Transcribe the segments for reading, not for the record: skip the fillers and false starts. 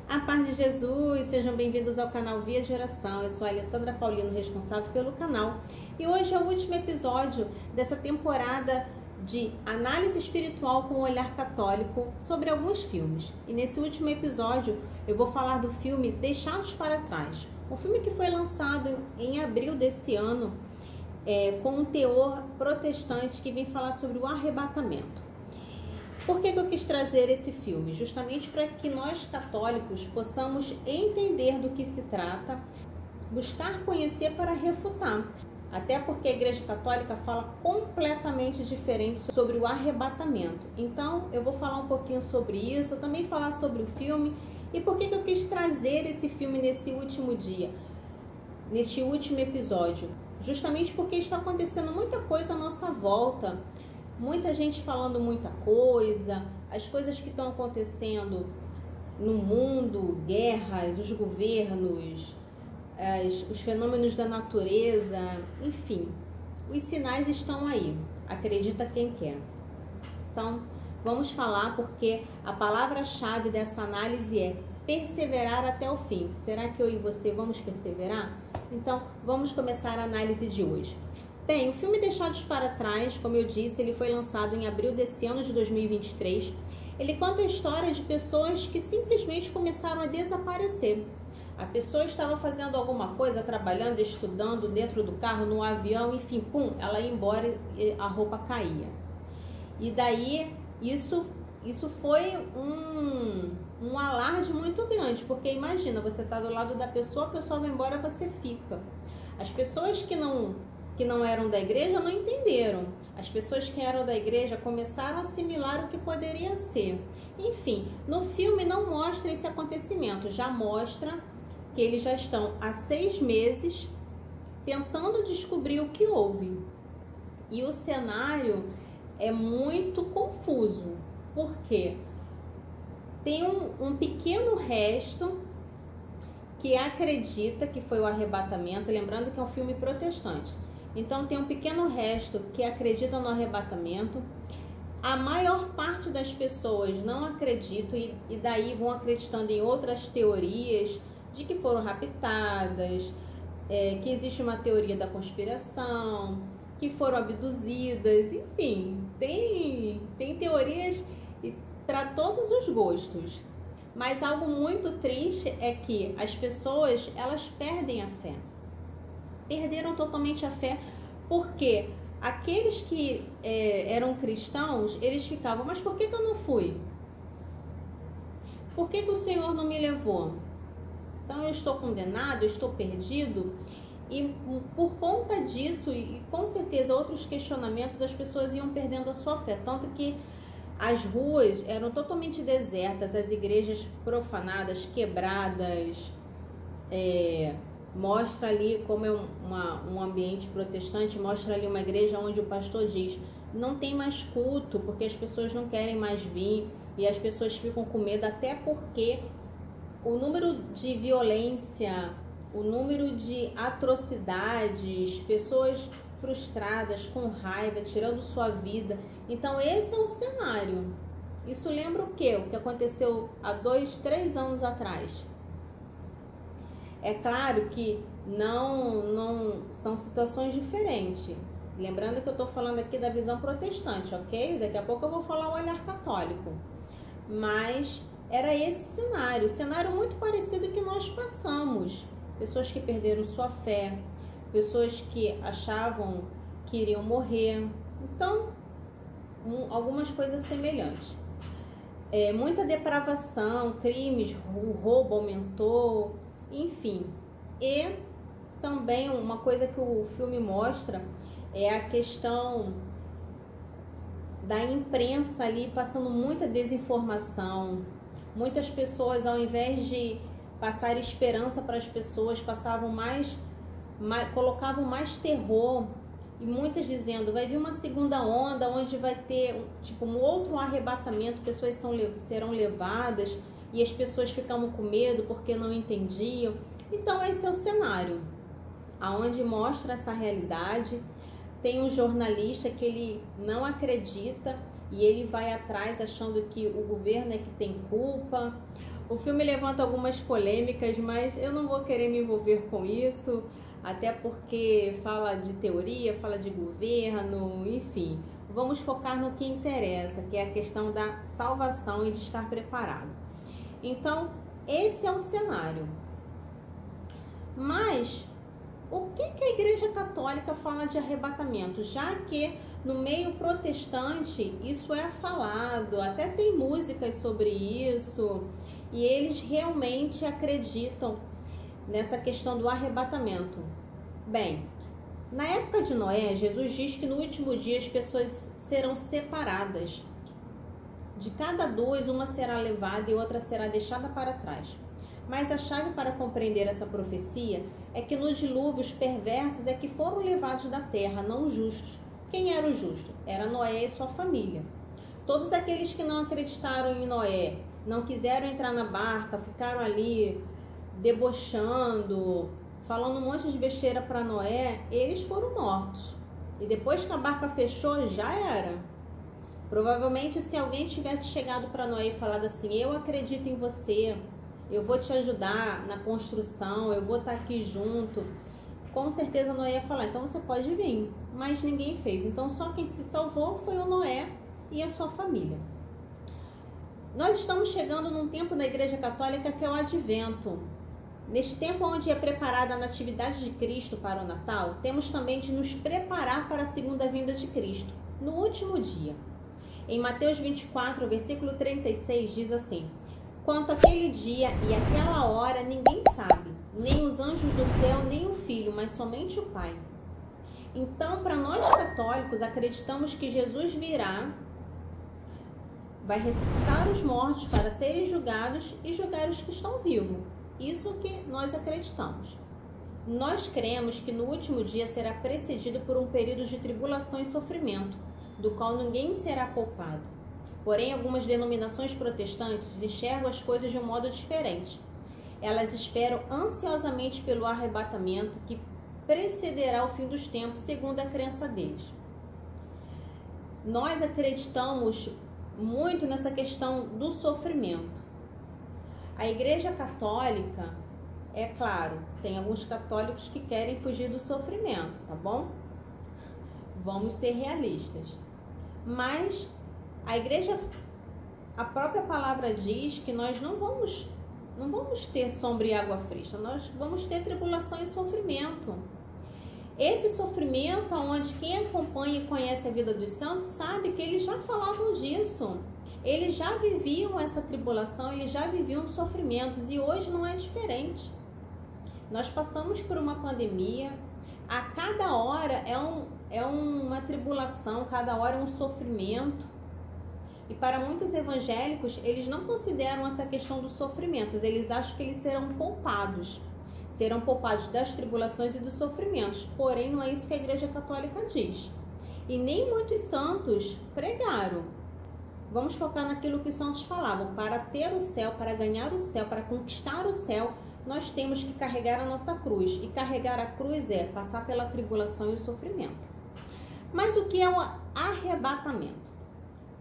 A paz de Jesus, sejam bem-vindos ao canal Via de Oração. Eu sou a Alessandra Paulino, responsável pelo canal. E hoje é o último episódio dessa temporada de análise espiritual com o olhar católico sobre alguns filmes. E nesse último episódio eu vou falar do filme Deixados para Trás. Um filme que foi lançado em abril desse ano, com um teor protestante que vem falar sobre o arrebatamento. Por que eu quis trazer esse filme? Justamente para que nós católicos possamos entender do que se trata, buscar conhecer para refutar. Até porque a Igreja Católica fala completamente diferente sobre o arrebatamento. Então eu vou falar um pouquinho sobre isso, também falar sobre o filme e por que eu quis trazer esse filme nesse último dia, neste último episódio. Justamente porque está acontecendo muita coisa à nossa volta. Muita gente falando muita coisa, as coisas que estão acontecendo no mundo, guerras, os governos, os fenômenos da natureza, enfim, os sinais estão aí, acredita quem quer. Então, vamos falar porque a palavra-chave dessa análise é perseverar até o fim. Será que eu e você vamos perseverar? Então, vamos começar a análise de hoje. Bem, o filme Deixados para Trás, como eu disse, ele foi lançado em abril desse ano de 2023. Ele conta a história de pessoas que simplesmente começaram a desaparecer. A pessoa estava fazendo alguma coisa, trabalhando, estudando, dentro do carro, no avião, enfim, pum, ela ia embora e a roupa caía. E daí, isso foi um alarde muito grande, porque imagina, você está do lado da pessoa, a pessoa vai embora, você fica. As pessoas que não eram da igreja não entenderam. As pessoas que eram da igreja começaram a assimilar o que poderia ser. Enfim, no filme não mostra esse acontecimento, já mostra que eles já estão há 6 meses tentando descobrir o que houve. E o cenário é muito confuso, porque tem um pequeno resto que acredita que foi o arrebatamento, lembrando que é um filme protestante. Então tem um pequeno resto que acredita no arrebatamento. A maior parte das pessoas não acredita e daí vão acreditando em outras teorias de que foram raptadas, que existe uma teoria da conspiração, que foram abduzidas, enfim, tem teorias para todos os gostos. Mas algo muito triste é que as pessoas, elas perdem a fé. Perderam totalmente a fé, porque aqueles que eram cristãos, eles ficavam, mas por que eu não fui? Por que o Senhor não me levou? Então eu estou condenado, eu estou perdido. E por conta disso, e com certeza outros questionamentos, as pessoas iam perdendo a sua fé. Tanto que as ruas eram totalmente desertas, as igrejas profanadas, quebradas. Mostra ali como é um ambiente protestante, mostra ali uma igreja onde o pastor diz, não tem mais culto, porque as pessoas não querem mais vir, e as pessoas ficam com medo, até porque o número de violência, o número de atrocidades, pessoas frustradas, com raiva, tirando sua vida. Então esse é o cenário. Isso lembra o quê? O que aconteceu há 2, 3 anos atrás. É claro que não são situações diferentes. Lembrando que eu estou falando aqui da visão protestante, ok? Daqui a pouco eu vou falar o olhar católico. Mas era esse cenário muito parecido que nós passamos. Pessoas que perderam sua fé, pessoas que achavam que iriam morrer. Então, algumas coisas semelhantes. Muita depravação, crimes, o roubo aumentou, enfim. E também uma coisa que o filme mostra é a questão da imprensa ali passando muita desinformação. Muitas pessoas, ao invés de passar esperança para as pessoas, colocavam mais terror. E muitas dizendo, vai vir uma segunda onda, onde vai ter tipo um outro arrebatamento, pessoas serão levadas, e as pessoas ficavam com medo porque não entendiam. Então esse é o cenário, aonde mostra essa realidade. Tem um jornalista que ele não acredita e ele vai atrás achando que o governo é que tem culpa. O filme levanta algumas polêmicas, mas eu não vou querer me envolver com isso, até porque fala de teoria, fala de governo, enfim. Vamos focar no que interessa, que é a questão da salvação e de estar preparado. Então, esse é o cenário. Mas o que a Igreja Católica fala de arrebatamento? Já que no meio protestante isso é falado, até tem músicas sobre isso, e eles realmente acreditam nessa questão do arrebatamento. Bem, na época de Noé, Jesus diz que no último dia as pessoas serão separadas. De cada duas, uma será levada e outra será deixada para trás. Mas a chave para compreender essa profecia é que no dilúvio os perversos é que foram levados da terra, não os justos. Quem era o justo? Era Noé e sua família. Todos aqueles que não acreditaram em Noé, não quiseram entrar na barca, ficaram ali debochando, falando um monte de besteira para Noé, eles foram mortos. E depois que a barca fechou, já era. Provavelmente, se alguém tivesse chegado para Noé e falado assim: eu acredito em você, eu vou te ajudar na construção, eu vou estar aqui junto, com certeza Noé ia falar: então você pode vir. Mas ninguém fez. Então só quem se salvou foi o Noé e a sua família. Nós estamos chegando num tempo na Igreja Católica que é o Advento. Neste tempo onde é preparada a natividade de Cristo para o Natal, temos também de nos preparar para a segunda vinda de Cristo, no último dia. Em Mateus 24, versículo 36, diz assim: quanto àquele dia e aquela hora ninguém sabe, nem os anjos do céu, nem o Filho, mas somente o Pai. Então, para nós católicos, acreditamos que Jesus virá, vai ressuscitar os mortos para serem julgados e julgar os que estão vivos. Isso que nós acreditamos. Nós cremos que no último dia será precedido por um período de tribulação e sofrimento, do qual ninguém será poupado. Porém, algumas denominações protestantes enxergam as coisas de um modo diferente. Elas esperam ansiosamente pelo arrebatamento que precederá o fim dos tempos, segundo a crença deles. Nós acreditamos muito nessa questão do sofrimento. A Igreja Católica, é claro, tem alguns católicos que querem fugir do sofrimento, tá bom? Vamos ser realistas. Mas a Igreja, a própria palavra diz que nós não vamos ter sombra e água fresca, nós vamos ter tribulação e sofrimento. Esse sofrimento, onde quem acompanha e conhece a vida dos santos sabe que eles já falavam disso. Eles já viviam essa tribulação, eles já viviam sofrimentos e hoje não é diferente. Nós passamos por uma pandemia, a cada hora é uma tribulação, cada hora é um sofrimento. E para muitos evangélicos, eles não consideram essa questão dos sofrimentos, eles acham que eles serão poupados das tribulações e dos sofrimentos. Porém, não é isso que a Igreja Católica diz. E nem muitos santos pregaram. Vamos focar naquilo que os santos falavam: para ter o céu, para ganhar o céu, para conquistar o céu, nós temos que carregar a nossa cruz. E carregar a cruz é passar pela tribulação e o sofrimento. Mas o que é o arrebatamento?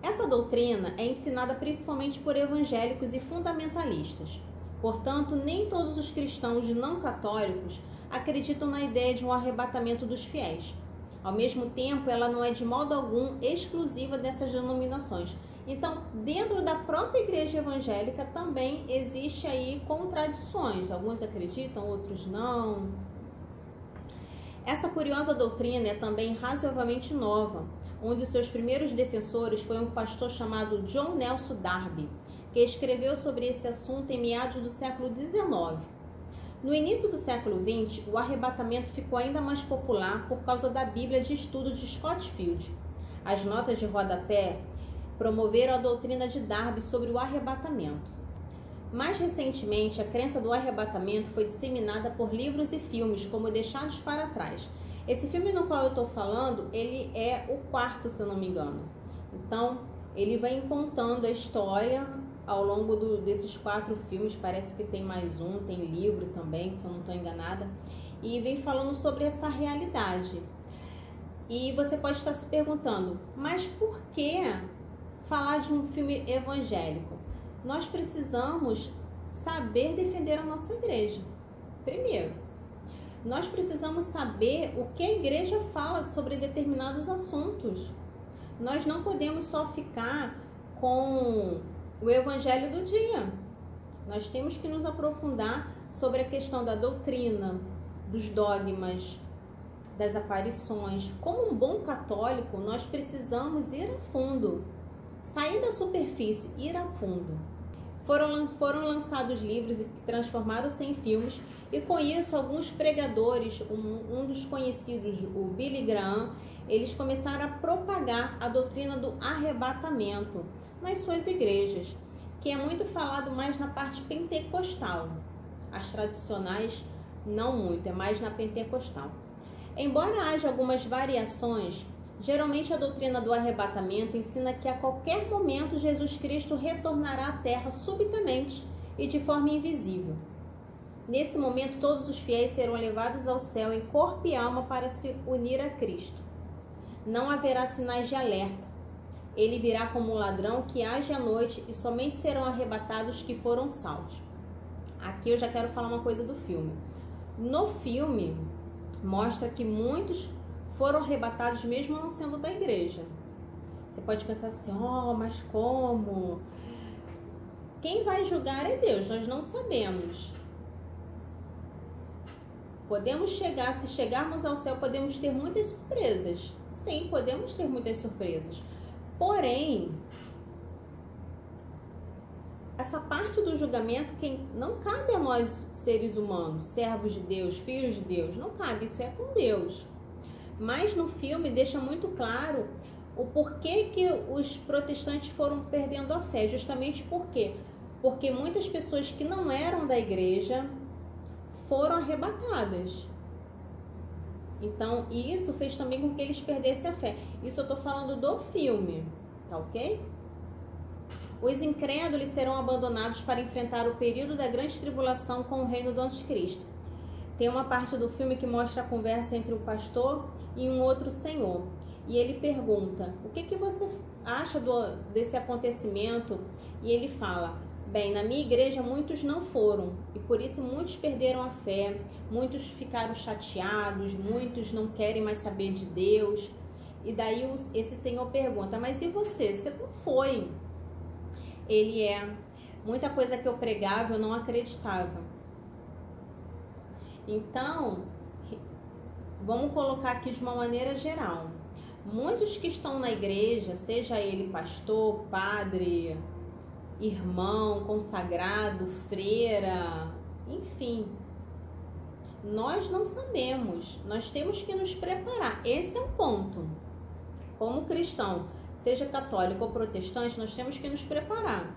Essa doutrina é ensinada principalmente por evangélicos e fundamentalistas. Portanto, nem todos os cristãos não católicos acreditam na ideia de um arrebatamento dos fiéis. Ao mesmo tempo, ela não é de modo algum exclusiva dessas denominações. Então, dentro da própria igreja evangélica também existe aí contradições. Alguns acreditam, outros não. Essa curiosa doutrina é também razoavelmente nova. Um dos seus primeiros defensores foi um pastor chamado John Nelson Darby, que escreveu sobre esse assunto em meados do século XIX. No início do século XX, o arrebatamento ficou ainda mais popular por causa da Bíblia de Estudo de Scofield. As notas de rodapé promoveram a doutrina de Darby sobre o arrebatamento. Mais recentemente, a crença do arrebatamento foi disseminada por livros e filmes, como Deixados para Trás. Esse filme no qual eu estou falando, ele é o quarto, se eu não me engano. Então, ele vem contando a história ao longo desses 4 filmes. Parece que tem mais um, tem livro também, se eu não estou enganada. E vem falando sobre essa realidade. E você pode estar se perguntando, mas por que falar de um filme evangélico? Nós precisamos saber defender a nossa igreja. Primeiro, nós precisamos saber o que a igreja fala sobre determinados assuntos. Nós não podemos só ficar com o evangelho do dia. Nós temos que nos aprofundar sobre a questão da doutrina, dos dogmas, das aparições. Como um bom católico, nós precisamos ir a fundo, sair da superfície, ir a fundo. Foram lançados livros que transformaram-se em filmes, e com isso alguns pregadores, um dos conhecidos, o Billy Graham, eles começaram a propagar a doutrina do arrebatamento nas suas igrejas, que é muito falado mais na parte pentecostal. As tradicionais não muito, é mais na pentecostal. Embora haja algumas variações, geralmente a doutrina do arrebatamento ensina que a qualquer momento Jesus Cristo retornará à terra subitamente e de forma invisível. Nesse momento, todos os fiéis serão levados ao céu em corpo e alma para se unir a Cristo. Não haverá sinais de alerta. Ele virá como um ladrão que age à noite e somente serão arrebatados que foram salvos. Aqui eu já quero falar uma coisa do filme. No filme, mostra que muitos foram arrebatados mesmo não sendo da igreja. Você pode pensar assim, mas como? Quem vai julgar é Deus, nós não sabemos. Podemos chegar, se chegarmos ao céu, podemos ter muitas surpresas. Sim, podemos ter muitas surpresas. Porém, essa parte do julgamento que não cabe a nós seres humanos, servos de Deus, filhos de Deus, não cabe, isso é com Deus. Mas no filme deixa muito claro o porquê que os protestantes foram perdendo a fé, justamente por quê? Porque muitas pessoas que não eram da igreja foram arrebatadas. Então, isso fez também com que eles perdessem a fé. Isso eu estou falando do filme, tá ok? Os incrédulos serão abandonados para enfrentar o período da grande tribulação com o reino do anticristo. Tem uma parte do filme que mostra a conversa entre o pastor e um outro senhor. E ele pergunta, o que você acha desse acontecimento? E ele fala, bem, na minha igreja muitos não foram, e por isso muitos perderam a fé, muitos ficaram chateados, muitos não querem mais saber de Deus. E daí esse senhor pergunta, mas e você? Você não foi? Ele muita coisa que eu pregava eu não acreditava. Então, vamos colocar aqui de uma maneira geral. Muitos que estão na igreja, seja ele pastor, padre, irmão, consagrado, freira, enfim, nós não sabemos, nós temos que nos preparar. Esse é o ponto. Como cristão, seja católico ou protestante, nós temos que nos preparar.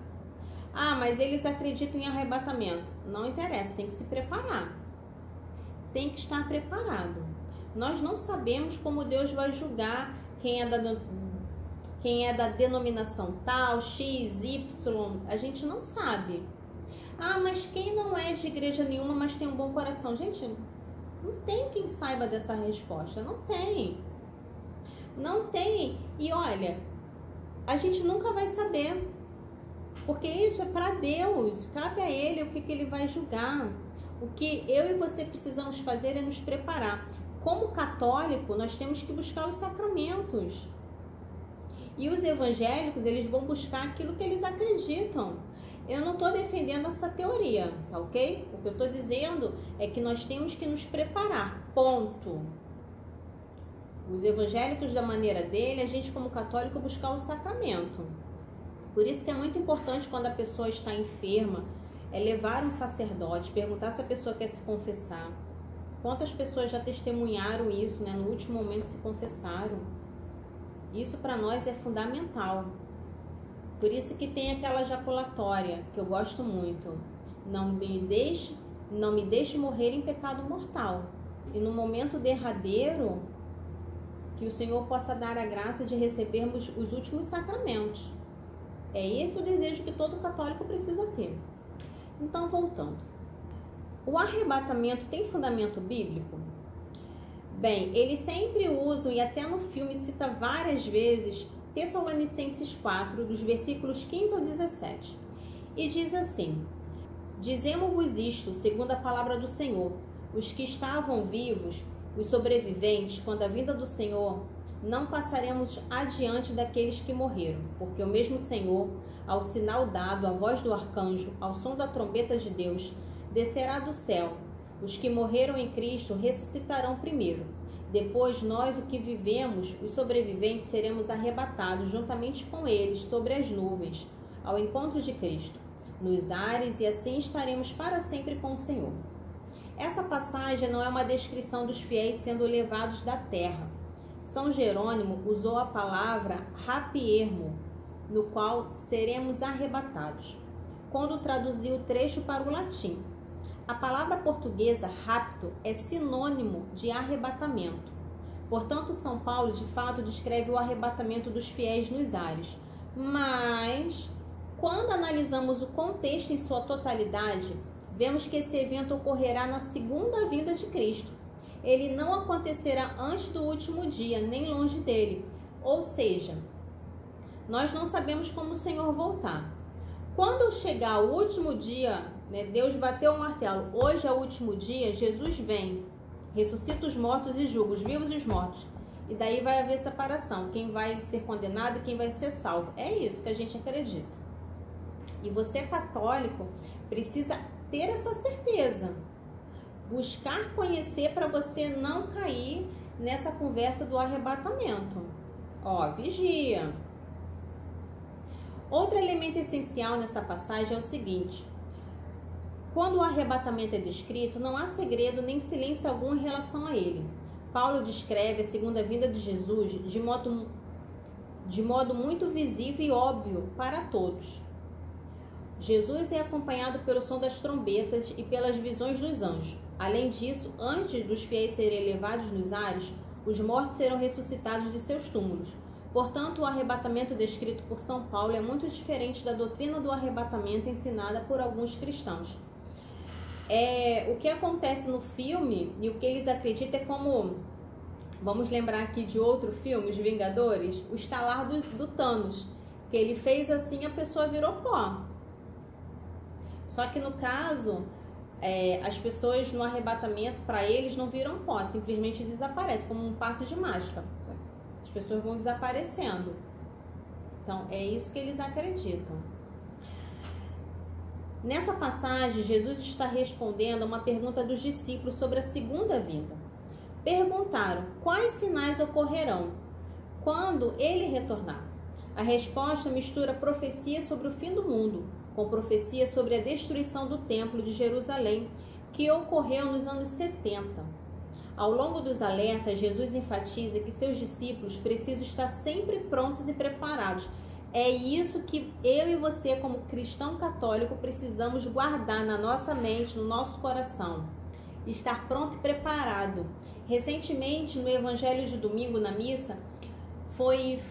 Mas eles acreditam em arrebatamento. Não interessa, tem que se preparar. Tem que estar preparado. Nós não sabemos como Deus vai julgar quem é da denominação tal, X, Y, a gente não sabe. Mas quem não é de igreja nenhuma, mas tem um bom coração? Gente, não tem quem saiba dessa resposta, não tem. Não tem. E olha, a gente nunca vai saber, porque isso é para Deus, cabe a Ele o que Ele vai julgar. O que eu e você precisamos fazer é nos preparar. Como católico, nós temos que buscar os sacramentos. E os evangélicos, eles vão buscar aquilo que eles acreditam. Eu não estou defendendo essa teoria, tá ok? O que eu estou dizendo é que nós temos que nos preparar, ponto. Os evangélicos da maneira dele, a gente como católico buscar o sacramento. Por isso que é muito importante quando a pessoa está enferma, levar um sacerdote, perguntar se a pessoa quer se confessar. Quantas pessoas já testemunharam isso, né? No último momento se confessaram. Isso para nós é fundamental. Por isso que tem aquela jaculatória, que eu gosto muito. Não me deixe morrer em pecado mortal. E no momento derradeiro, que o Senhor possa dar a graça de recebermos os últimos sacramentos. É esse o desejo que todo católico precisa ter. Então, voltando. O arrebatamento tem fundamento bíblico? Bem, eles sempre usam, e até no filme cita várias vezes, Tessalonicenses 4, dos versículos 15 ao 17. E diz assim, Dizemos-vos isto, segundo a palavra do Senhor: os que estavam vivos, os sobreviventes, quando a vinda do Senhor, não passaremos adiante daqueles que morreram, porque o mesmo Senhor, ao sinal dado, à voz do arcanjo, ao som da trombeta de Deus, descerá do céu. Os que morreram em Cristo ressuscitarão primeiro. Depois nós, o que vivemos, os sobreviventes, seremos arrebatados juntamente com eles sobre as nuvens, ao encontro de Cristo, nos ares, e assim estaremos para sempre com o Senhor. Essa passagem não é uma descrição dos fiéis sendo levados da terra. São Jerônimo usou a palavra rapiermo, no qual seremos arrebatados, quando traduziu o trecho para o latim. A palavra portuguesa rapto é sinônimo de arrebatamento. Portanto, São Paulo, de fato, descreve o arrebatamento dos fiéis nos ares. Mas, quando analisamos o contexto em sua totalidade, vemos que esse evento ocorrerá na segunda vinda de Cristo. Ele não acontecerá antes do último dia, nem longe dele. Ou seja, nós não sabemos como o Senhor voltar. Quando chegar o último dia, Deus bateu o martelo, hoje é o último dia, Jesus vem, ressuscita os mortos e julga os vivos e os mortos. E daí vai haver separação, quem vai ser condenado e quem vai ser salvo. É isso que a gente acredita. E você, católico, precisa ter essa certeza. Buscar conhecer para você não cair nessa conversa do arrebatamento. Vigia. Outro elemento essencial nessa passagem é o seguinte: quando o arrebatamento é descrito, não há segredo nem silêncio algum em relação a ele. Paulo descreve a segunda vinda de Jesus de modo muito visível e óbvio para todos. Jesus é acompanhado pelo som das trombetas e pelas visões dos anjos. Além disso, antes dos fiéis serem levados nos ares, os mortos serão ressuscitados de seus túmulos. Portanto, o arrebatamento descrito por São Paulo é muito diferente da doutrina do arrebatamento ensinada por alguns cristãos. O que acontece no filme e o que eles acreditam é como, vamos lembrar aqui de outro filme, Os Vingadores, o estalar do Thanos, que ele fez assim, a pessoa virou pó. Só que no caso, as pessoas no arrebatamento, para eles, não viram pó, simplesmente desaparecem, como um passe de mágica. As pessoas vão desaparecendo. Então, é isso que eles acreditam. Nessa passagem, Jesus está respondendo a uma pergunta dos discípulos sobre a segunda vinda. Perguntaram: quais sinais ocorrerão quando ele retornar? A resposta mistura profecia sobre o fim do mundo com profecia sobre a destruição do templo de Jerusalém, que ocorreu nos anos 70. Ao longo dos alertas, Jesus enfatiza que seus discípulos precisam estar sempre prontos e preparados. É isso que eu e você, como cristão católico, precisamos guardar na nossa mente, no nosso coração. Estar pronto e preparado. Recentemente, no Evangelho de Domingo, na missa, foi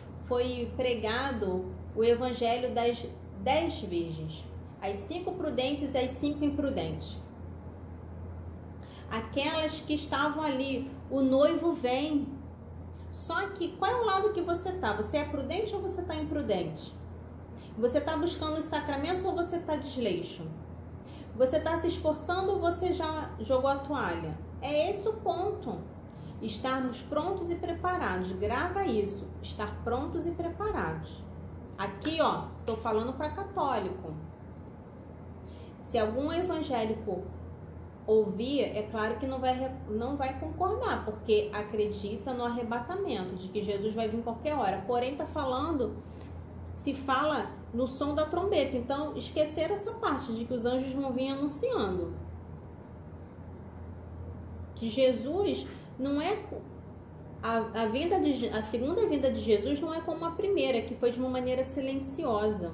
pregado o Evangelho das 10 virgens. As 5 prudentes e as 5 imprudentes. Aquelas que estavam ali, o noivo vem. Só que qual é o lado que você está? Você é prudente ou você está imprudente? Você está buscando os sacramentos ou você está desleixo? Você está se esforçando ou você já jogou a toalha? É esse o ponto. Estarmos prontos e preparados. Grava isso. Estar prontos e preparados. Aqui, estou falando para católico. Se algum evangélico ouvir, é claro que não vai concordar, porque acredita no arrebatamento, de que Jesus vai vir em qualquer hora. Porém, se fala no som da trombeta. Então, esquecer essa parte de que os anjos vão vir anunciando. Que Jesus não é... A segunda vinda de Jesus não é como a primeira, que foi de uma maneira silenciosa.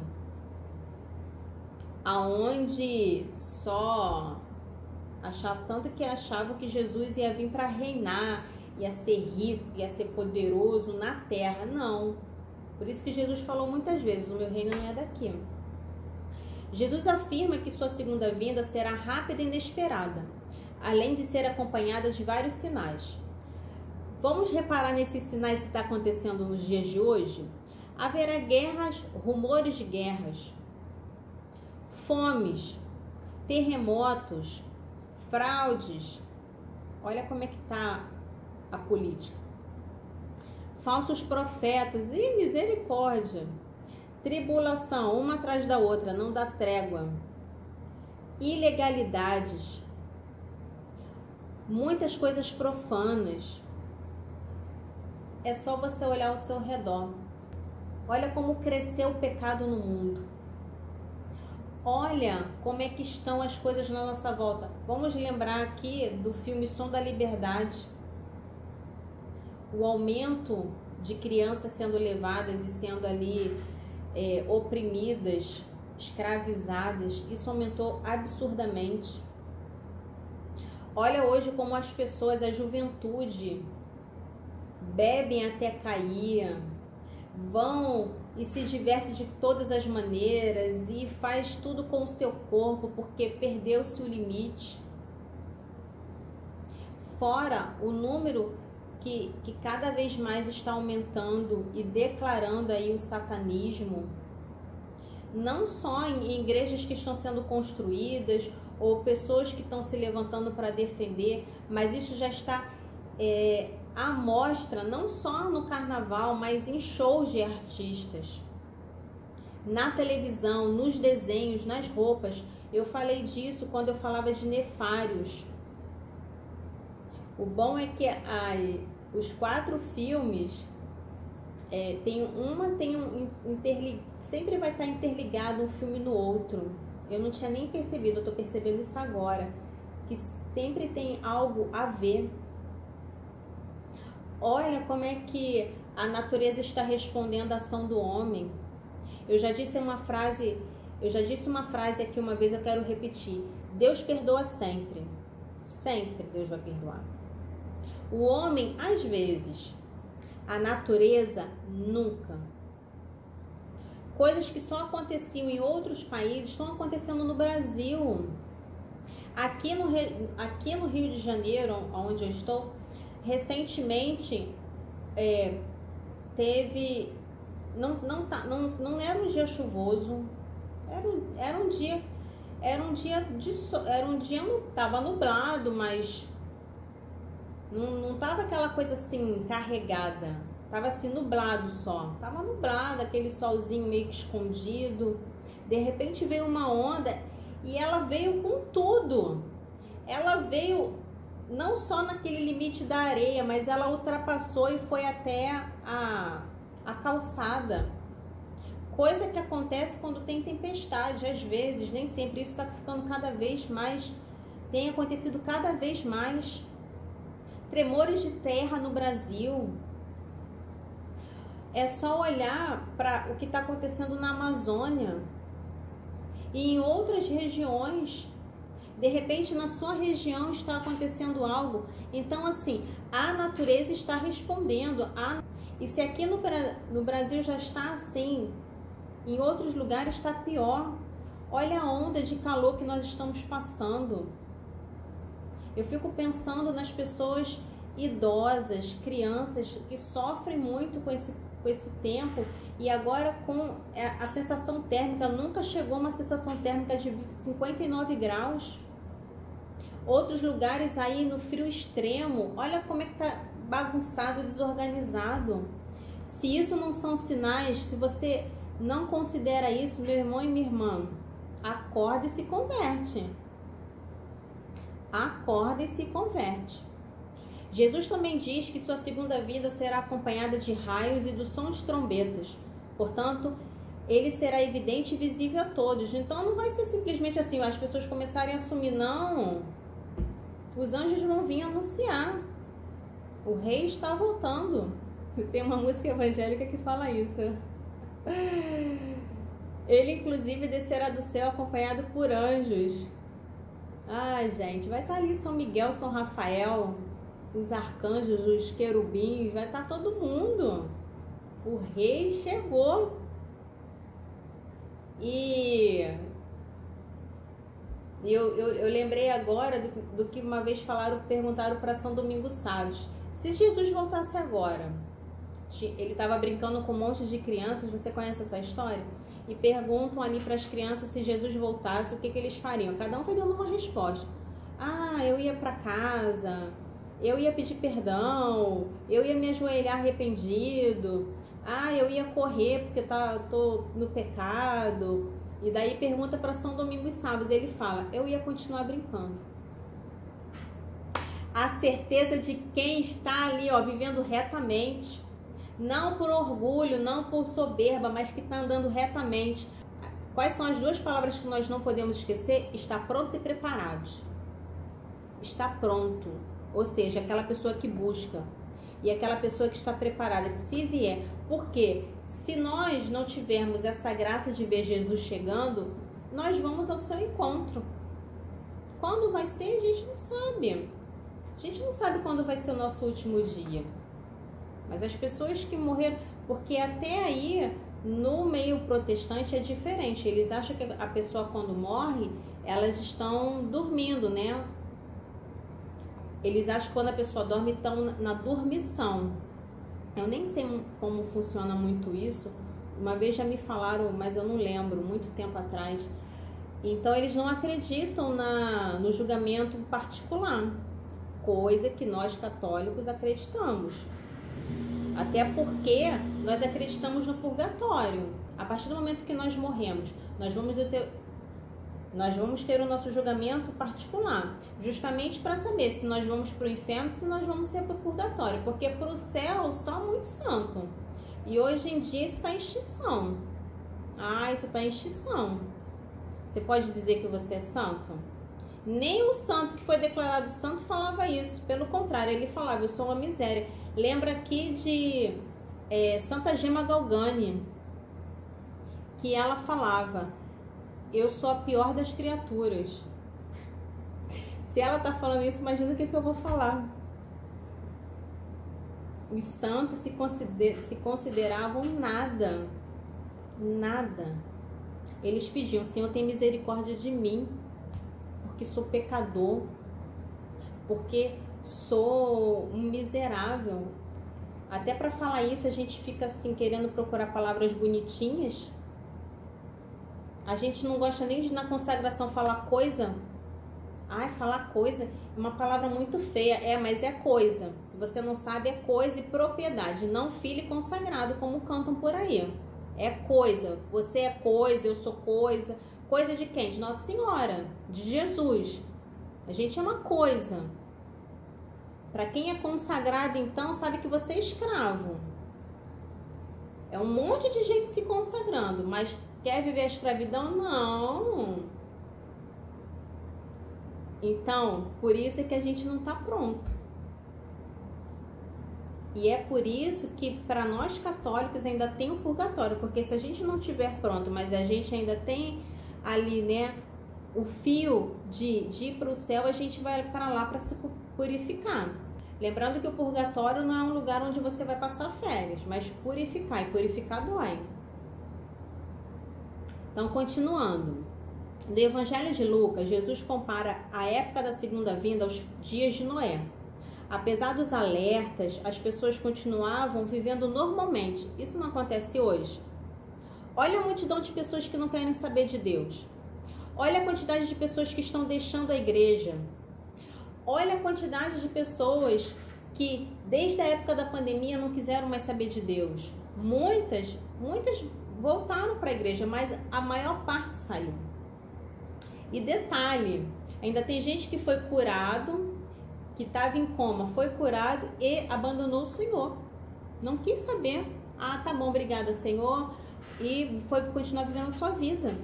Aonde só... tanto que achavam que Jesus ia vir para reinar, ia ser rico, ia ser poderoso na terra. Não. Por isso que Jesus falou muitas vezes: o meu reino não é daqui. Jesus afirma que sua segunda vinda será rápida e inesperada, além de ser acompanhada de vários sinais. Vamos reparar nesses sinais que está acontecendo nos dias de hoje? Haverá guerras, rumores de guerras, fomes, terremotos, fraudes. Olha como é que está a política. Falsos profetas e misericórdia. Tribulação, uma atrás da outra, não dá trégua. Ilegalidades. Muitas coisas profanas. É só você olhar ao seu redor. Olha como cresceu o pecado no mundo. Olha como é que estão as coisas na nossa volta. Vamos lembrar aqui do filme Som da Liberdade. O aumento de crianças sendo levadas e sendo ali oprimidas, escravizadas. Isso aumentou absurdamente. Olha hoje como as pessoas, a juventude, bebem até cair, vão e se divertem de todas as maneiras e faz tudo com o seu corpo porque perdeu-se o limite. Fora o número que cada vez mais está aumentando e declarando aí o satanismo, não só em igrejas que estão sendo construídas ou pessoas que estão se levantando para defender, mas isso já está à mostra, não só no carnaval, mas em shows de artistas, na televisão, nos desenhos, nas roupas. Eu falei disso quando eu falava de Nefários. O bom é que os 4 filmes sempre vai estar interligado um filme no outro. Eu não tinha nem percebido, eu tô percebendo isso agora, que sempre tem algo a ver. Olha como é que a natureza está respondendo à ação do homem. Eu já disse uma frase aqui uma vez, eu quero repetir. Deus perdoa sempre. Sempre Deus vai perdoar. O homem, às vezes, a natureza, nunca. Coisas que só aconteciam em outros países estão acontecendo no Brasil. Aqui no Rio de Janeiro, onde eu estou, recentemente teve... Não era um dia chuvoso, era um dia tava nublado, mas não tava aquela coisa assim carregada, tava assim nublado só, tava nublado, aquele solzinho meio que escondido. De repente veio uma onda e ela veio com tudo. Ela veio não só naquele limite da areia, mas ela ultrapassou e foi até a calçada. Coisa que acontece quando tem tempestade, às vezes, nem sempre. Isso está ficando cada vez mais, tem acontecido cada vez mais. Tremores de terra no Brasil. É só olhar para o que está acontecendo na Amazônia e em outras regiões. De repente, na sua região está acontecendo algo. Então, assim, a natureza está respondendo. E se aqui no Brasil já está assim, em outros lugares está pior. Olha a onda de calor que nós estamos passando. Eu fico pensando nas pessoas idosas, crianças que sofrem muito com esse tempo, e agora com a sensação térmica, nunca chegou uma sensação térmica de 59 graus. Outros lugares aí no frio extremo, olha como é que tá bagunçado, desorganizado. Se isso não são sinais, se você não considera isso, meu irmão e minha irmã, acorda e se converte. Acorda e se converte. Jesus também diz que sua segunda vinda será acompanhada de raios e do som de trombetas. Portanto, ele será evidente e visível a todos. Então não vai ser simplesmente assim, as pessoas começarem a assumir, não. Os anjos vão vir anunciar. O rei está voltando. Tem uma música evangélica que fala isso. Ele, inclusive, descerá do céu acompanhado por anjos. Ai, gente, vai estar ali São Miguel, São Rafael, os arcanjos, os querubins, vai estar todo mundo. O rei chegou. E eu lembrei agora do que uma vez perguntaram para São Domingos Savio. Se Jesus voltasse agora, ele estava brincando com um monte de crianças, você conhece essa história? e perguntam ali para as crianças se Jesus voltasse, o que eles fariam. Cada um vai dando uma resposta. Ah, eu ia para casa, eu ia pedir perdão, eu ia me ajoelhar arrependido, ah, eu ia correr porque tô no pecado. E daí pergunta para São Domingos e Sábados, ele fala, eu ia continuar brincando. A certeza de quem está ali, ó, vivendo retamente, não por orgulho, não por soberba, mas que está andando retamente. Quais são as duas palavras que nós não podemos esquecer? Está prontos e preparados. Está pronto, ou seja, aquela pessoa que busca, e aquela pessoa que está preparada, que se vier, porque se nós não tivermos essa graça de ver Jesus chegando, nós vamos ao seu encontro. Quando vai ser, a gente não sabe. A gente não sabe quando vai ser o nosso último dia. Mas as pessoas que morreram, porque até aí, no meio protestante é diferente. Eles acham que a pessoa quando morre, elas estão dormindo, né? Eles acham que quando a pessoa dorme, estão na dormição. Eu nem sei como funciona muito isso. Uma vez já me falaram, mas eu não lembro, muito tempo atrás. Então eles não acreditam no julgamento particular, coisa que nós católicos acreditamos. Até porque nós acreditamos no purgatório. A partir do momento que nós morremos, nós vamos ter o nosso julgamento particular, justamente para saber se nós vamos para o inferno, se nós vamos ser para o purgatório, porque para o céu só muito santo. E hoje em dia isso está em extinção. Ah, isso está em extinção. Você pode dizer que você é santo? Nem o santo que foi declarado santo falava isso. Pelo contrário, ele falava, eu sou uma miséria. Lembra aqui de Santa Gema Galgani, que ela falava, eu sou a pior das criaturas. Se ela tá falando isso, imagina o que eu vou falar. Os santos se consideravam nada. Nada. Eles pediam, Senhor, tem misericórdia de mim, porque sou pecador, porque sou um miserável. Até para falar isso, a gente fica assim, querendo procurar palavras bonitinhas. A gente não gosta nem de na consagração falar coisa. Ai, falar coisa é uma palavra muito feia. Mas é coisa. Se você não sabe, é coisa e propriedade. Não filho consagrado, como cantam por aí. É coisa. Você é coisa, eu sou coisa. Coisa de quem? De Nossa Senhora, de Jesus. A gente é uma coisa. Para quem é consagrado, então, sabe que você é escravo. É um monte de gente se consagrando, mas quer viver a escravidão? Não. Então, por isso é que a gente não está pronto. E é por isso que para nós católicos ainda tem o purgatório, porque se a gente não tiver pronto, mas a gente ainda tem ali, né, o fio de ir para o céu, a gente vai para lá para se purificar. Lembrando que o purgatório não é um lugar onde você vai passar férias, mas purificar, e purificar dói. Então, continuando. No Evangelho de Lucas, Jesus compara a época da segunda vinda aos dias de Noé. Apesar dos alertas, as pessoas continuavam vivendo normalmente. Isso não acontece hoje? Olha a multidão de pessoas que não querem saber de Deus. Olha a quantidade de pessoas que estão deixando a igreja. Olha a quantidade de pessoas que, desde a época da pandemia, não quiseram mais saber de Deus. Muitas voltaram para a igreja, mas a maior parte saiu. E detalhe, ainda tem gente que foi curado, que estava em coma, foi curado e abandonou o Senhor. Não quis saber. Ah, tá bom, obrigada, Senhor. E foi continuar vivendo a sua vida.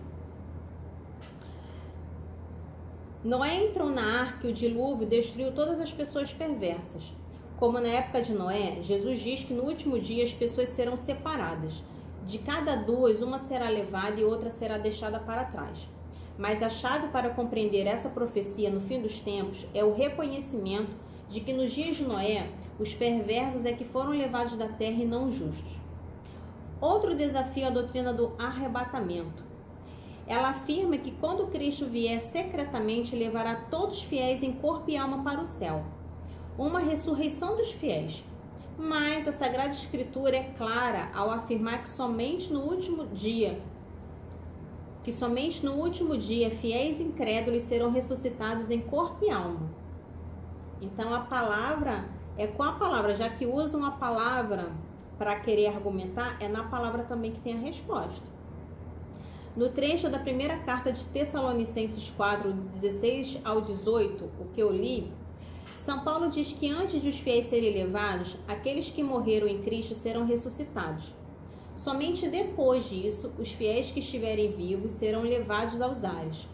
Noé entrou na arca e o dilúvio destruiu todas as pessoas perversas. Como na época de Noé, Jesus diz que no último dia as pessoas serão separadas. De cada duas, uma será levada e outra será deixada para trás. Mas a chave para compreender essa profecia no fim dos tempos é o reconhecimento de que nos dias de Noé, os perversos é que foram levados da terra e não os justos. Outro desafio é a doutrina do arrebatamento. Ela afirma que quando Cristo vier secretamente, levará todos os fiéis em corpo e alma para o céu. Uma ressurreição dos fiéis. Mas a Sagrada Escritura é clara ao afirmar que somente no último dia que somente no último dia fiéis incrédulos serão ressuscitados em corpo e alma. Então a palavra é com a palavra, já que usam a palavra para querer argumentar, é na palavra também que tem a resposta. No trecho da primeira carta de Tessalonicenses 4, 16 ao 18, o que eu li, São Paulo diz que antes de os fiéis serem levados, aqueles que morreram em Cristo serão ressuscitados. Somente depois disso, os fiéis que estiverem vivos serão levados aos ares.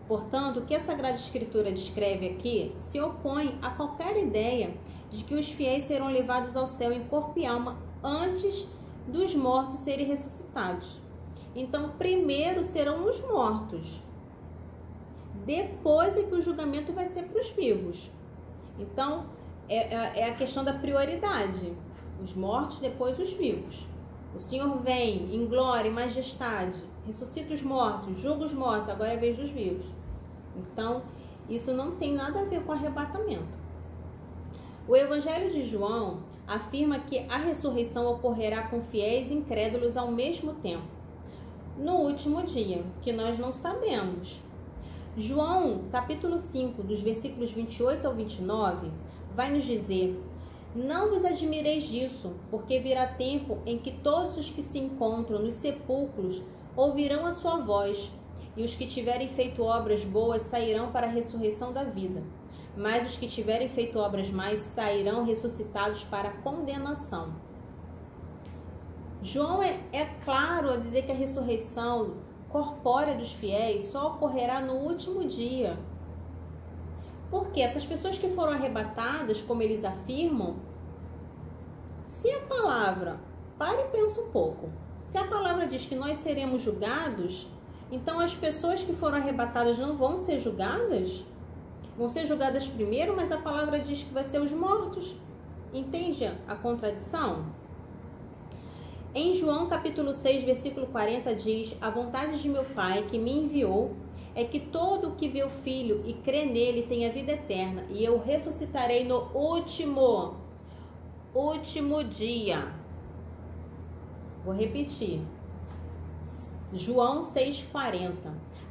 Portanto, o que a Sagrada Escritura descreve aqui se opõe a qualquer ideia de que os fiéis serão levados ao céu em corpo e alma antes dos mortos serem ressuscitados. Então, primeiro serão os mortos. Depois é que o julgamento vai ser para os vivos. Então, é a questão da prioridade. Os mortos, depois os vivos. O Senhor vem em glória e majestade, ressuscita os mortos, julga os mortos, agora é a vez dos vivos. Então, isso não tem nada a ver com arrebatamento. O Evangelho de João afirma que a ressurreição ocorrerá com fiéis e incrédulos ao mesmo tempo, no último dia, que nós não sabemos. João, capítulo 5, dos versículos 28 ao 29, vai nos dizer: não vos admireis disso, porque virá tempo em que todos os que se encontram nos sepulcros ouvirão a sua voz, e os que tiverem feito obras boas sairão para a ressurreição da vida, mas os que tiverem feito obras más sairão ressuscitados para a condenação. João é claro a dizer que a ressurreição corpórea dos fiéis só ocorrerá no último dia. Porque essas pessoas que foram arrebatadas, como eles afirmam, se a palavra, pare e pensa um pouco, se a palavra diz que nós seremos julgados, então as pessoas que foram arrebatadas não vão ser julgadas? Vão ser julgadas primeiro, mas a palavra diz que vai ser os mortos. Entende a contradição? Em João capítulo 6, versículo 40 diz: a vontade de meu Pai que me enviou é que todo o que vê o Filho e crê nele tenha vida eterna, e eu ressuscitarei no último dia. Vou repetir. João 6,40.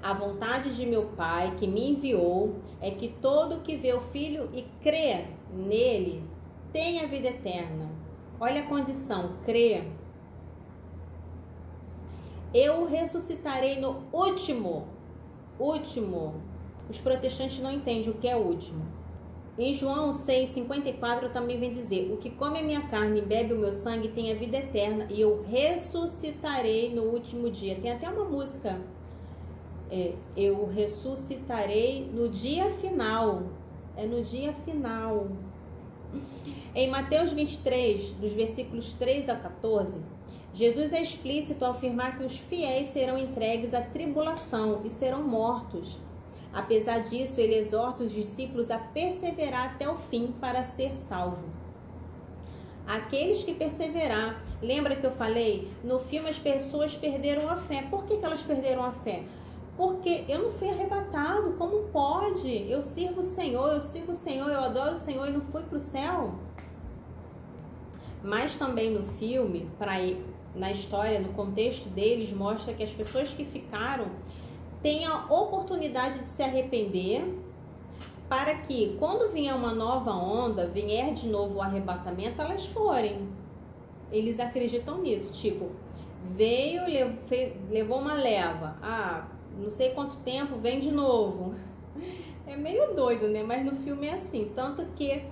A vontade de meu Pai que me enviou é que todo o que vê o Filho e crê nele tenha vida eterna. Olha a condição, crê. Eu ressuscitarei no último. Os protestantes não entendem o que é último. Em João 6,54 também vem dizer: o que come a minha carne e bebe o meu sangue tem a vida eterna, e eu ressuscitarei no último dia. Tem até uma música, eu ressuscitarei no dia final. É no dia final. Em Mateus 23, dos versículos 3 a 14, Jesus é explícito ao afirmar que os fiéis serão entregues à tribulação e serão mortos. Apesar disso, ele exorta os discípulos a perseverar até o fim para ser salvo. Aqueles que perseverar, lembra que eu falei? No filme as pessoas perderam a fé. Por que elas perderam a fé? Porque eu não fui arrebatado, como pode? Eu sirvo o Senhor, eu sigo o Senhor, eu adoro o Senhor e não fui para o céu? Mas também no filme, na história, no contexto deles, mostra que as pessoas que ficaram têm a oportunidade de se arrepender, para que quando vier uma nova onda, vier de novo o arrebatamento, elas forem. Eles acreditam nisso, tipo, veio, levou uma leva, não sei quanto tempo, vem de novo. É meio doido, né? Mas no filme é assim, tanto que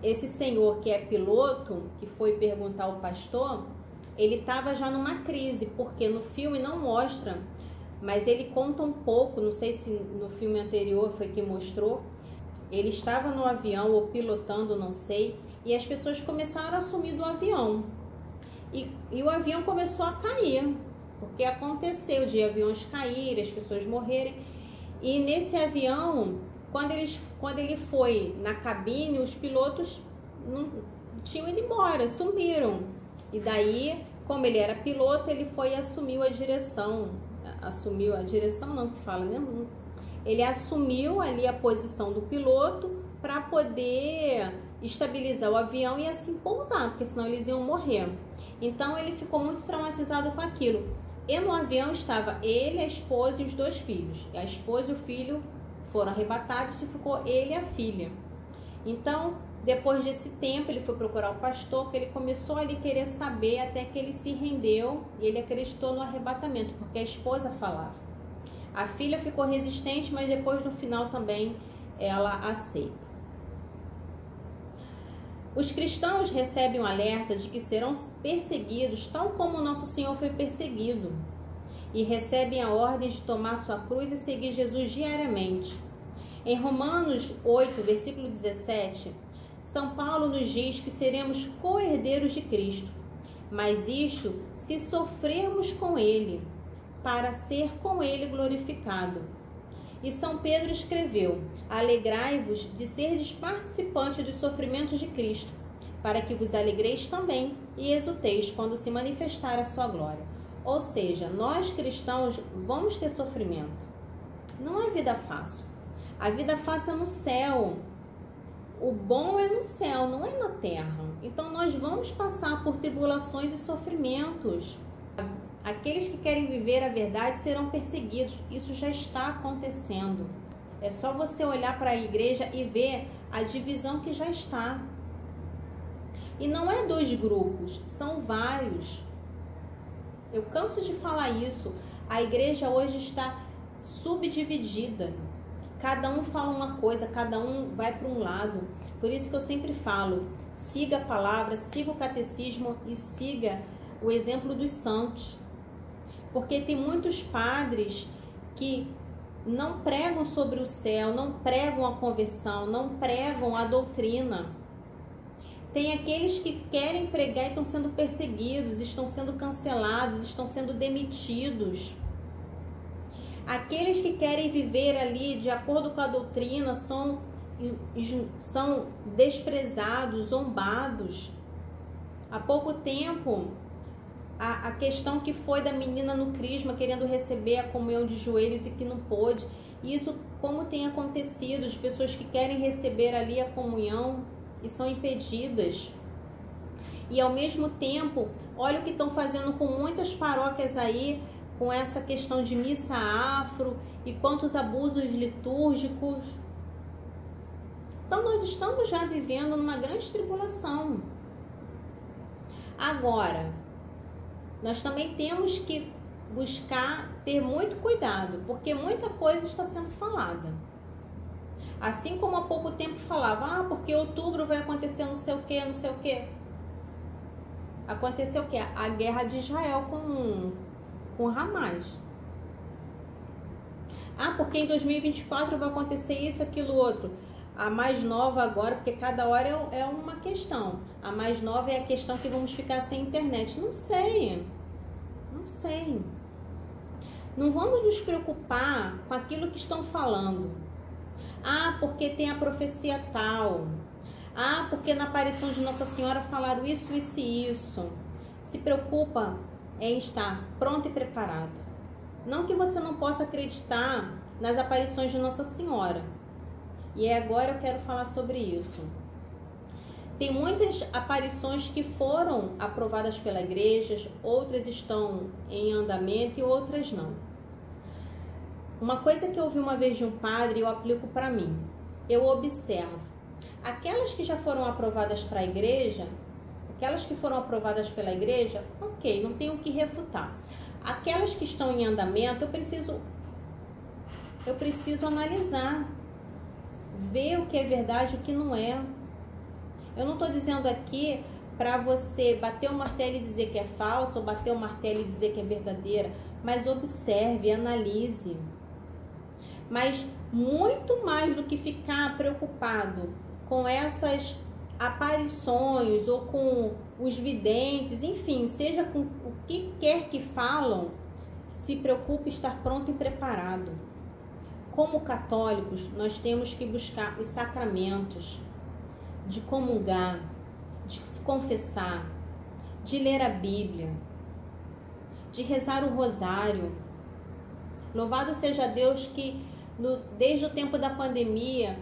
esse senhor que é piloto, que foi perguntar ao pastor, ele estava já numa crise, porque no filme não mostra, mas ele conta um pouco, não sei se no filme anterior foi que mostrou, ele estava no avião ou pilotando, não sei, e as pessoas começaram a sumir do avião. E o avião começou a cair, porque aconteceu de aviões caírem, as pessoas morrerem. E nesse avião, quando ele foi na cabine, os pilotos não tinham ido embora, sumiram. E daí, como ele era piloto, ele foi e assumiu a direção. Assumiu a direção, não que fala, né? Ele assumiu ali a posição do piloto para poder estabilizar o avião e assim pousar, porque senão eles iam morrer. Então ele ficou muito traumatizado com aquilo. E no avião estava ele, a esposa e os 2 filhos. A esposa e o filho foram arrebatados e ficou ele e a filha. Então, depois desse tempo, ele foi procurar o pastor, que ele começou a querer saber, até que ele se rendeu e ele acreditou no arrebatamento, porque a esposa falava. A filha ficou resistente, mas depois no final também ela aceita. Os cristãos recebem um alerta de que serão perseguidos, tal como o nosso Senhor foi perseguido, e recebem a ordem de tomar sua cruz e seguir Jesus diariamente. Em Romanos 8, versículo 17, São Paulo nos diz que seremos co-herdeiros de Cristo, mas isto se sofrermos com Ele, para ser com Ele glorificado. E São Pedro escreveu: alegrai-vos de serdes participantes dos sofrimentos de Cristo, para que vos alegreis também e exulteis quando se manifestar a sua glória. Ou seja, nós cristãos vamos ter sofrimento. Não é vida fácil. A vida fácil é no céu. O bom é no céu, não é na terra. Então nós vamos passar por tribulações e sofrimentos. Aqueles que querem viver a verdade serão perseguidos. Isso já está acontecendo. É só você olhar para a igreja e ver a divisão que já está. E não é 2 grupos, são vários. Eu canso de falar isso. A igreja hoje está subdividida. Cada um fala uma coisa, cada um vai para um lado. Por isso que eu sempre falo, siga a palavra, siga o catecismo e siga o exemplo dos santos. Porque tem muitos padres que não pregam sobre o céu, não pregam a conversão, não pregam a doutrina. Tem aqueles que querem pregar e estão sendo perseguidos, estão sendo cancelados, estão sendo demitidos. Aqueles que querem viver ali de acordo com a doutrina são desprezados, zombados. Há pouco tempo, a questão que foi da menina no crisma querendo receber a comunhão de joelhos e que não pôde. Isso, como tem acontecido, as pessoas que querem receber ali a comunhão e são impedidas. E ao mesmo tempo, olha o que estão fazendo com muitas paróquias aí, com essa questão de missa afro e quantos abusos litúrgicos. Então nós estamos já vivendo numa grande tribulação. Agora, nós também temos que buscar ter muito cuidado, porque muita coisa está sendo falada. Assim como há pouco tempo falava, porque em outubro vai acontecer não sei o que, não sei o que. Aconteceu o que? A guerra de Israel com Hamas. Porque em 2024 vai acontecer isso, aquilo, outro. A mais nova agora, porque cada hora é uma questão. A mais nova é a questão que vamos ficar sem internet. Não sei. Não sei. Não vamos nos preocupar com aquilo que estão falando. Porque tem a profecia tal. Porque na aparição de Nossa Senhora falaram isso, isso e isso. Se preocupa em estar pronto e preparado. Não que você não possa acreditar nas aparições de Nossa Senhora. E agora eu quero falar sobre isso. Tem muitas aparições que foram aprovadas pela igreja, outras estão em andamento e outras não. Uma coisa que eu ouvi uma vez de um padre, eu aplico para mim. Eu observo. Aquelas que já foram aprovadas para a igreja, aquelas que foram aprovadas pela igreja, ok, não tenho o que refutar. Aquelas que estão em andamento, eu preciso analisar, ver o que é verdade e o que não é. Eu não estou dizendo aqui para você bater o martelo e dizer que é falso, ou bater o martelo e dizer que é verdadeira, mas observe, analise. Mas muito mais do que ficar preocupado com essas aparições ou com os videntes, enfim, seja com o que quer que falam, se preocupe estar pronto e preparado. Como católicos, nós temos que buscar os sacramentos, de comungar, de se confessar, de ler a Bíblia, de rezar o rosário. Louvado seja Deus que desde o tempo da pandemia,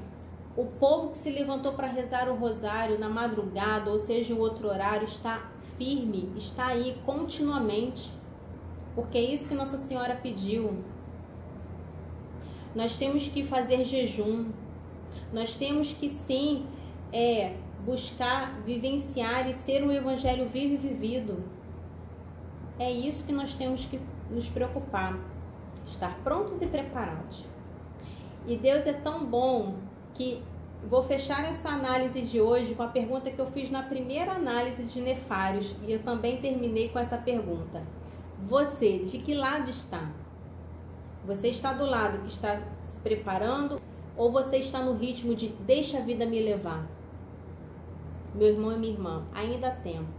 o povo que se levantou para rezar o rosário na madrugada, ou seja, em outro horário, está firme, está aí continuamente. porque é isso que Nossa Senhora pediu. Nós temos que fazer jejum, nós temos que sim, buscar, vivenciar e ser um evangelho vivo e vivido. É isso que nós temos que nos preocupar, estar prontos e preparados. E Deus é tão bom que vou fechar essa análise de hoje com a pergunta que eu fiz na primeira análise de Nefários, e eu também terminei com essa pergunta. Você, de que lado está? Você está do lado que está se preparando ou você está no ritmo de deixa a vida me levar? Meu irmão e minha irmã, ainda há tempo.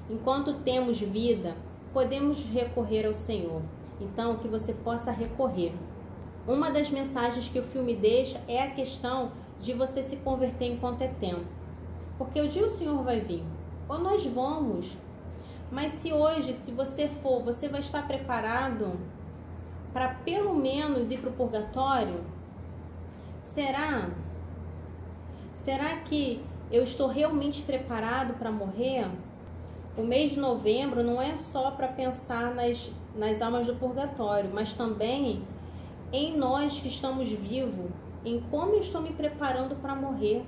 Enquanto temos vida, podemos recorrer ao Senhor. Então, que você possa recorrer. Uma das mensagens que o filme deixa é a questão de você se converter enquanto é tempo. Porque o dia o Senhor vai vir. Ou nós vamos. Mas se hoje, se você for, você vai estar preparado para pelo menos ir para o purgatório? Será? Será que eu estou realmente preparado para morrer? O mês de novembro não é só para pensar nas almas do purgatório, mas também em nós que estamos vivos, em como eu estou me preparando para morrer.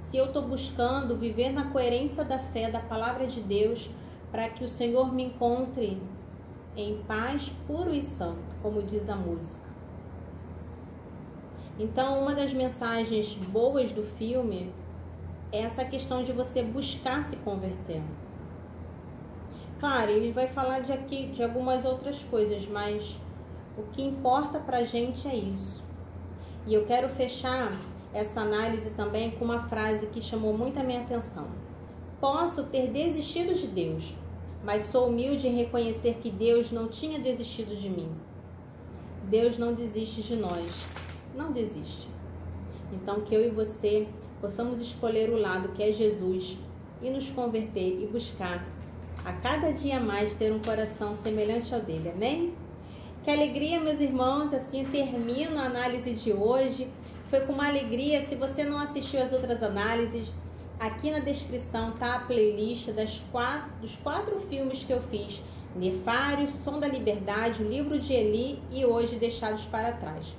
Se eu estou buscando viver na coerência da fé, da palavra de Deus, para que o Senhor me encontre em paz, puro e santo, como diz a música. Então, uma das mensagens boas do filme é essa questão de você buscar se converter. Claro, ele vai falar de algumas outras coisas, mas o que importa pra gente é isso. E eu quero fechar essa análise também com uma frase que chamou muito a minha atenção. Posso ter desistido de Deus, mas sou humilde em reconhecer que Deus não tinha desistido de mim. Deus não desiste de nós. Não desiste. Então, que eu e você possamos escolher o lado que é Jesus e nos converter e buscar a cada dia mais ter um coração semelhante ao dele. Amém? Que alegria, meus irmãos. Assim termino a análise de hoje. Foi com uma alegria. Se você não assistiu as outras análises, aqui na descrição tá a playlist dos 4 filmes que eu fiz. Nefários, Som da Liberdade, o Livro de Eli e Hoje Deixados para Trás.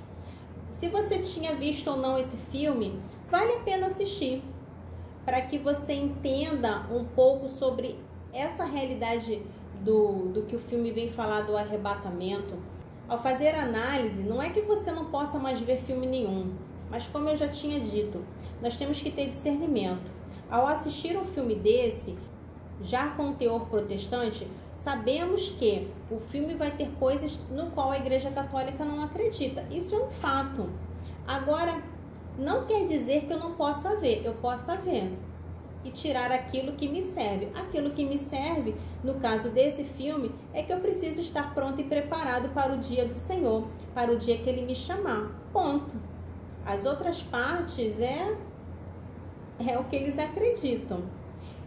Se você tinha visto ou não esse filme, vale a pena assistir, para que você entenda um pouco sobre essa realidade do que o filme vem falar do arrebatamento. Ao fazer a análise, não é que você não possa mais ver filme nenhum, mas como eu já tinha dito, nós temos que ter discernimento. Ao assistir um filme desse, já com teor protestante, sabemos que o filme vai ter coisas no qual a Igreja Católica não acredita. Isso é um fato. Agora, não quer dizer que eu não possa ver. Eu possa ver e tirar aquilo que me serve. Aquilo que me serve, no caso desse filme, é que eu preciso estar pronto e preparado para o dia do Senhor, para o dia que Ele me chamar. Ponto. As outras partes é o que eles acreditam.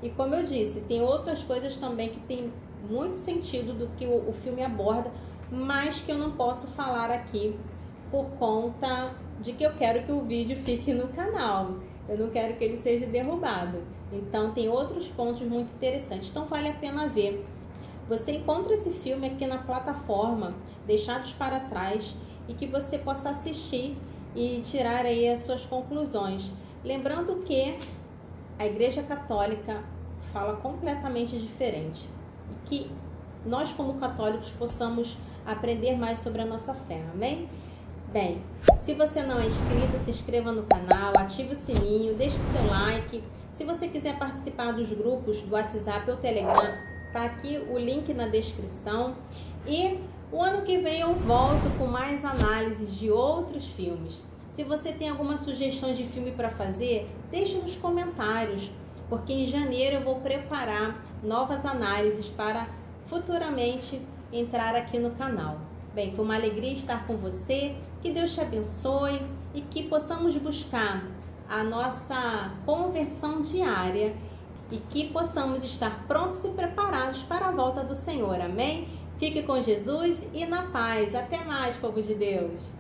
E como eu disse, tem outras coisas também que tem muito sentido do que o filme aborda, mas que eu não posso falar aqui por conta de que eu quero que o vídeo fique no canal. Eu não quero que ele seja derrubado. Então tem outros pontos muito interessantes. Então vale a pena ver. Você encontra esse filme aqui na plataforma Deixados para Trás e que você possa assistir e tirar aí as suas conclusões. Lembrando que a Igreja Católica fala completamente diferente. E que nós, como católicos, possamos aprender mais sobre a nossa fé. Amém? Bem, se você não é inscrito, se inscreva no canal, ative o sininho, deixe o seu like. Se você quiser participar dos grupos do WhatsApp ou Telegram, tá aqui o link na descrição. E o ano que vem eu volto com mais análises de outros filmes. Se você tem alguma sugestão de filme para fazer, deixe nos comentários, porque em janeiro eu vou preparar novas análises para futuramente entrar aqui no canal. Bem, foi uma alegria estar com você, que Deus te abençoe e que possamos buscar a nossa conversão diária e que possamos estar prontos e preparados para a volta do Senhor. Amém? Fique com Jesus e na paz. Até mais, povo de Deus!